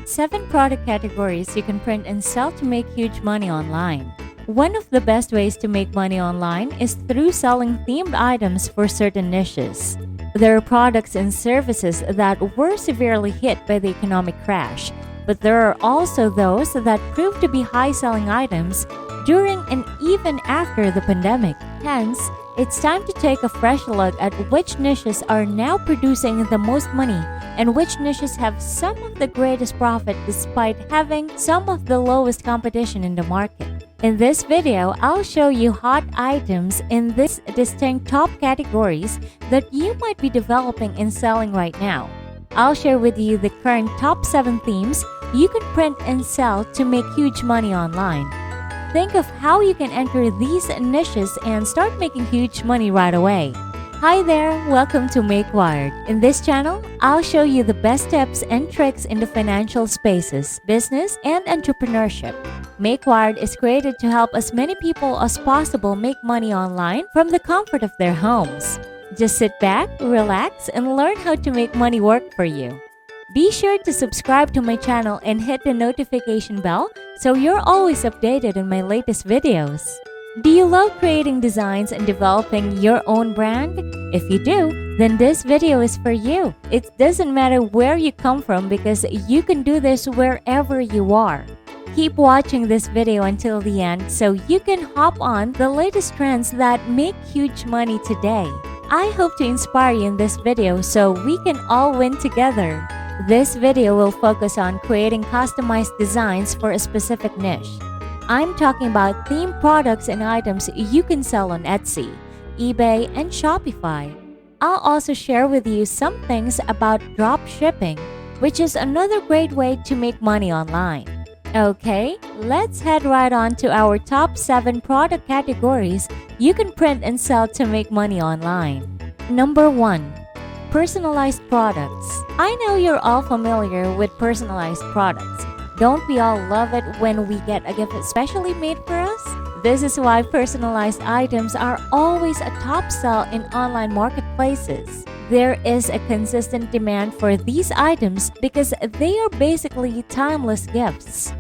7 product categories you can print and sell to make huge money online. One of the best ways to make money online is through selling themed items for certain niches. There are products and services that were severely hit by the economic crash, but there are also those that proved to be high-selling items during and even after the pandemic. Hence, it's time to take a fresh look at which niches are now producing the most money and which niches have some of the greatest profit despite having some of the lowest competition in the market. In this video, I'll show you hot items in these distinct top categories that you might be developing and selling right now. I'll share with you the current top 7 themes you can print and sell to make huge money online. Think of how you can enter these niches and start making huge money right away. Hi there, welcome to Make Wired. In this channel, I'll show you the best tips and tricks in the financial spaces, business, and entrepreneurship. Make Wired is created to help as many people as possible make money online from the comfort of their homes. Just sit back, relax, and learn how to make money work for you. Be sure to subscribe to my channel and hit the notification bell so you're always updated on my latest videos. Do you love creating designs and developing your own brand? If you do, then this video is for you. It doesn't matter where you come from because you can do this wherever you are. Keep watching this video until the end so you can hop on the latest trends that make huge money today. I hope to inspire you in this video so we can all win together. This video will focus on creating customized designs for a specific niche. I'm talking about themed products and items you can sell on Etsy, eBay, and Shopify. I'll also share with you some things about dropshipping, which is another great way to make money online. Okay, let's head right on to our top 7 product categories you can print and sell to make money online. Number 1. Personalized products. I know you're all familiar with personalized products. Don't we all love it when we get a gift specially made for us? This is why personalized items are always a top sell in online marketplaces. There is a consistent demand for these items because they are basically timeless gifts.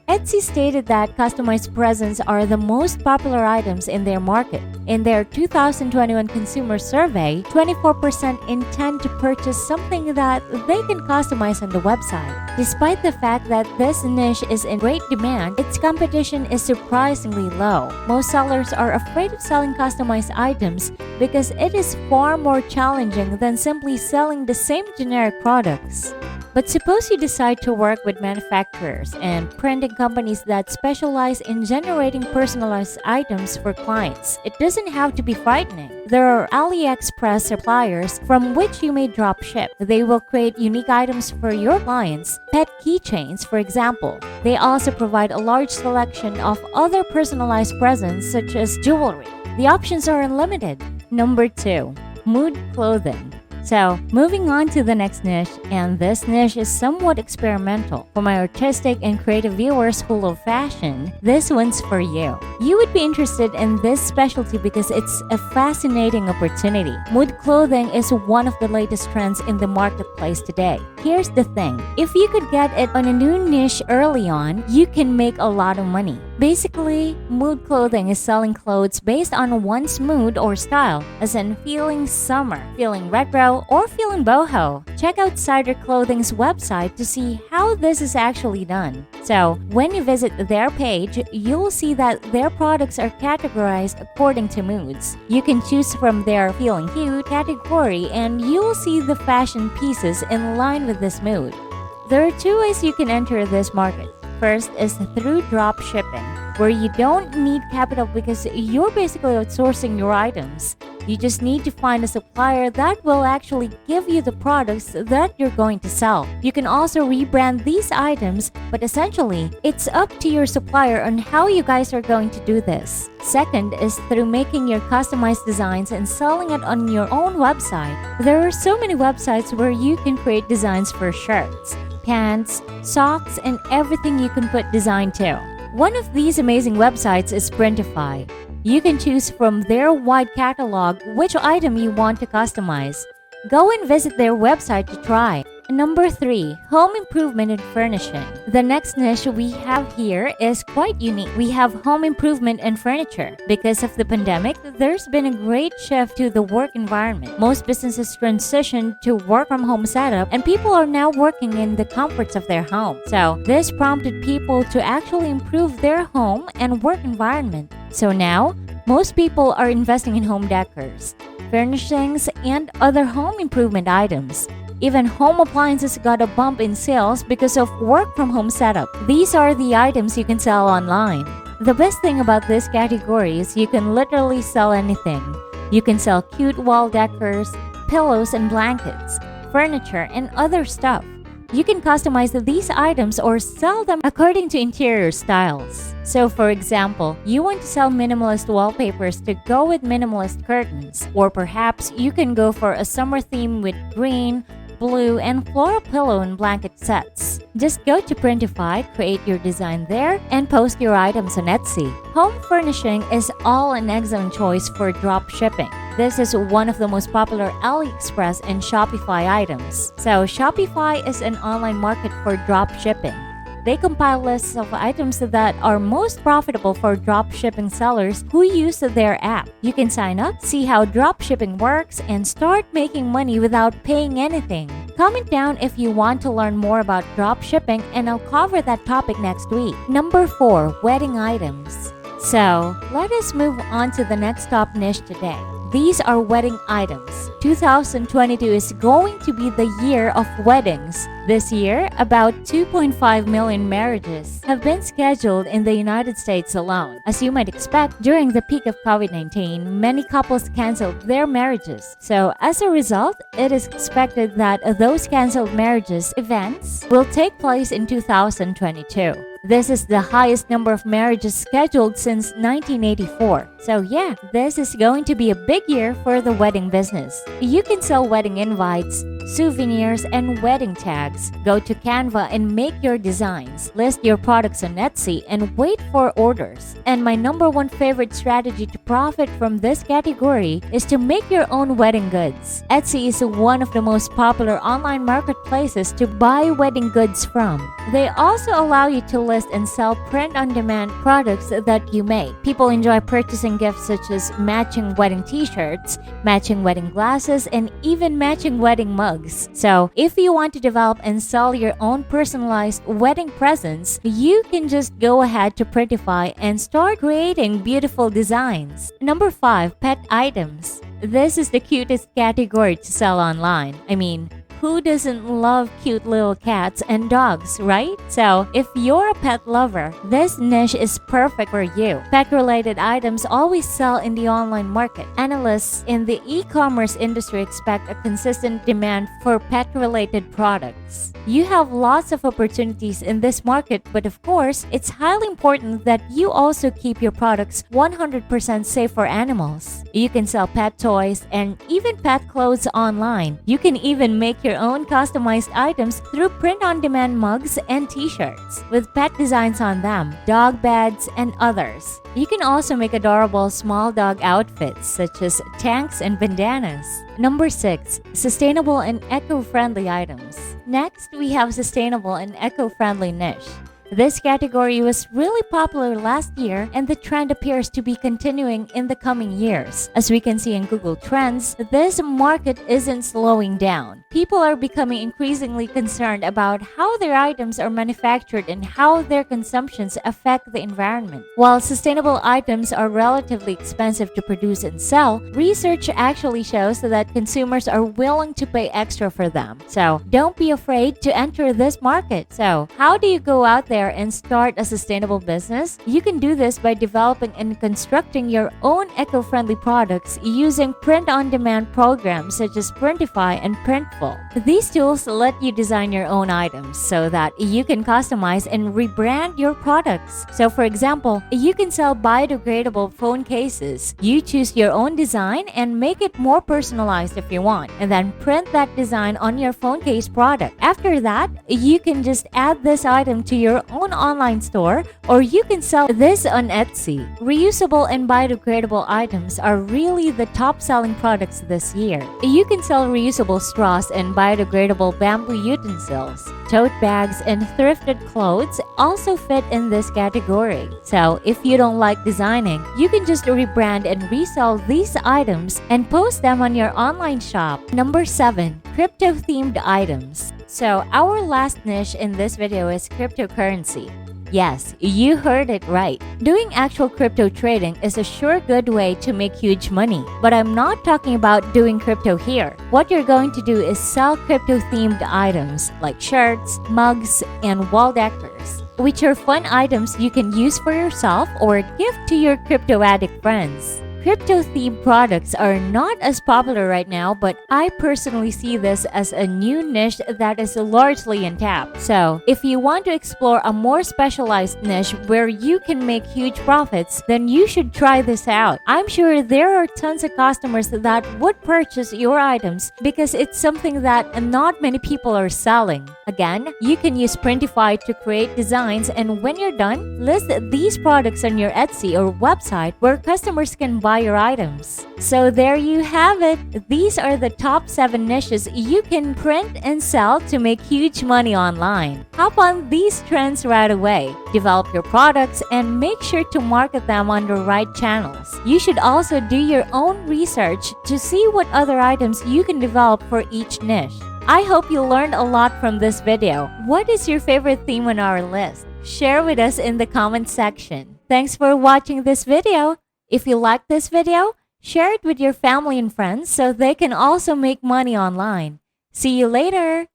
Etsy stated that customized presents are the most popular items in their market. In their 2021 consumer survey, 24% intend to purchase something that they can customize on the website. Despite the fact that this niche is in great demand, its competition is surprisingly low. Most sellers are afraid of selling customized items because it is far more challenging than simply selling the same generic products. But suppose you decide to work with manufacturers and printing companies that specialize in generating personalized items for clients. It doesn't have to be frightening. There are AliExpress suppliers from which you may drop ship. They will create unique items for your clients, pet keychains, for example. They also provide a large selection of other personalized presents such as jewelry. The options are unlimited. Number 2. Mood clothing. So, moving on to the next niche, and this niche is somewhat experimental. For my artistic and creative viewers who love fashion, this one's for you. You would be interested in this specialty because it's a fascinating opportunity. Mood clothing is one of the latest trends in the marketplace today. Here's the thing, if you could get it on a new niche early on, you can make a lot of money. Basically, mood clothing is selling clothes based on one's mood or style, as in feeling summer, feeling retro, or feeling boho. Check out Cider Clothing's website to see how this is actually done. So, when you visit their page, you'll see that their products are categorized according to moods. You can choose from their feeling cute category and you'll see the fashion pieces in line with this mood. There are 2 ways you can enter this market. First is through drop shipping, where you don't need capital because you're basically outsourcing your items. You just need to find a supplier that will actually give you the products that you're going to sell. You can also rebrand these items, but essentially, it's up to your supplier on how you guys are going to do this. Second is through making your customized designs and selling it on your own website. There are so many websites where you can create designs for shirts, pants, socks, and everything you can put design to. One of these amazing websites is Printify. You can choose from their wide catalog which item you want to customize. Go and visit their website to try. Number 3, home improvement and furnishing. The next niche we have here is quite unique. We have home improvement and furniture. Because of the pandemic, there's been a great shift to the work environment. Most businesses transitioned to work from home setup, and people are now working in the comforts of their home. So, this prompted people to actually improve their home and work environment. So now, most people are investing in home decors, furnishings, and other home improvement items. Even home appliances got a bump in sales because of work from home setup. These are the items you can sell online. The best thing about this category is you can literally sell anything. You can sell cute wall decors, pillows and blankets, furniture, and other stuff. You can customize these items or sell them according to interior styles. So for example, you want to sell minimalist wallpapers to go with minimalist curtains. Or perhaps you can go for a summer theme with green, blue, and floral pillow and blanket sets. Just go to Printify, create your design there, and post your items on Etsy. Home furnishing is all an excellent choice for drop shipping. This is one of the most popular AliExpress and Shopify items. So Shopify is an online market for drop shipping. They compile lists of items that are most profitable for drop shipping sellers who use their app. You can sign up, see how drop shipping works, and start making money without paying anything. Comment down if you want to learn more about drop shipping, and I'll cover that topic next week. Number 4, wedding items. So, let us move on to the next top niche today. These are wedding items. 2022 is going to be the year of weddings. This year, about 2.5 million marriages have been scheduled in the United States alone. As you might expect, during the peak of COVID-19, many couples canceled their marriages. So, as a result, it is expected that those canceled marriages events will take place in 2022. This is the highest number of marriages scheduled since 1984. So yeah, this is going to be a big year for the wedding business. You can sell wedding invites, souvenirs, and wedding tags. Go to Canva and make your designs. List your products on Etsy and wait for orders. And my number 1 favorite strategy to profit from this category is to make your own wedding goods. Etsy is one of the most popular online marketplaces to buy wedding goods from. They also allow you to list and sell print-on-demand products that you make. People enjoy purchasing gifts such as matching wedding t-shirts, matching wedding glasses, and even matching wedding mugs. So, if you want to develop and sell your own personalized wedding presents, you can just go ahead to Printify and start creating beautiful designs. Number 5, pet items. This is the cutest category to sell online. I mean, who doesn't love cute little cats and dogs, right? So, if you're a pet lover, this niche is perfect for you. Pet-related items always sell in the online market. Analysts in the e-commerce industry expect a consistent demand for pet-related products. You have lots of opportunities in this market, but of course, it's highly important that you also keep your products 100% safe for animals. You can sell pet toys and even pet clothes online. You can even make your own customized items through print-on-demand mugs and t-shirts with pet designs on them, dog beds, and others. You can also make adorable small dog outfits such as tanks and bandanas. Number 6, sustainable and eco-friendly items. Next, we have sustainable and eco-friendly niche. This category was really popular last year, and the trend appears to be continuing in the coming years. As we can see in Google Trends, this market isn't slowing down. People are becoming increasingly concerned about how their items are manufactured and how their consumptions affect the environment. While sustainable items are relatively expensive to produce and sell, research actually shows that consumers are willing to pay extra for them. So, don't be afraid to enter this market. So, how do you go out there and start a sustainable business? You can do this by developing and constructing your own eco-friendly products using print-on-demand programs such as Printify and Printful. These tools let you design your own items so that you can customize and rebrand your products. So for example, you can sell biodegradable phone cases. You choose your own design and make it more personalized if you want, and then print that design on your phone case product. After that, you can just add this item to your your own online store, or you can sell this on Etsy. Reusable and biodegradable items are really the top selling products this year. You can sell reusable straws and biodegradable bamboo utensils. Tote bags and thrifted clothes also fit in this category. So, if you don't like designing, you can just rebrand and resell these items and post them on your online shop. Number 7. Crypto-themed items. So, our last niche in this video is cryptocurrency. Yes, you heard it right. Doing actual crypto trading is a sure good way to make huge money. But I'm not talking about doing crypto here. What you're going to do is sell crypto-themed items like shirts, mugs, and wall decors, which are fun items you can use for yourself or gift to your crypto addict friends. Crypto-themed products are not as popular right now, but I personally see this as a new niche that is largely untapped. So, if you want to explore a more specialized niche where you can make huge profits, then you should try this out. I'm sure there are tons of customers that would purchase your items because it's something that not many people are selling. Again, you can use Printify to create designs, and when you're done, list these products on your Etsy or website where customers can buy your items. So there you have it. These are the top 7 niches you can print and sell to make huge money online. Hop on these trends right away. Develop your products and make sure to market them on the right channels. You should also do your own research to see what other items you can develop for each niche. I hope you learned a lot from this video. What is your favorite theme on our list? Share with us in the comment section. Thanks for watching this video. If you like this video, share it with your family and friends so they can also make money online. See you later!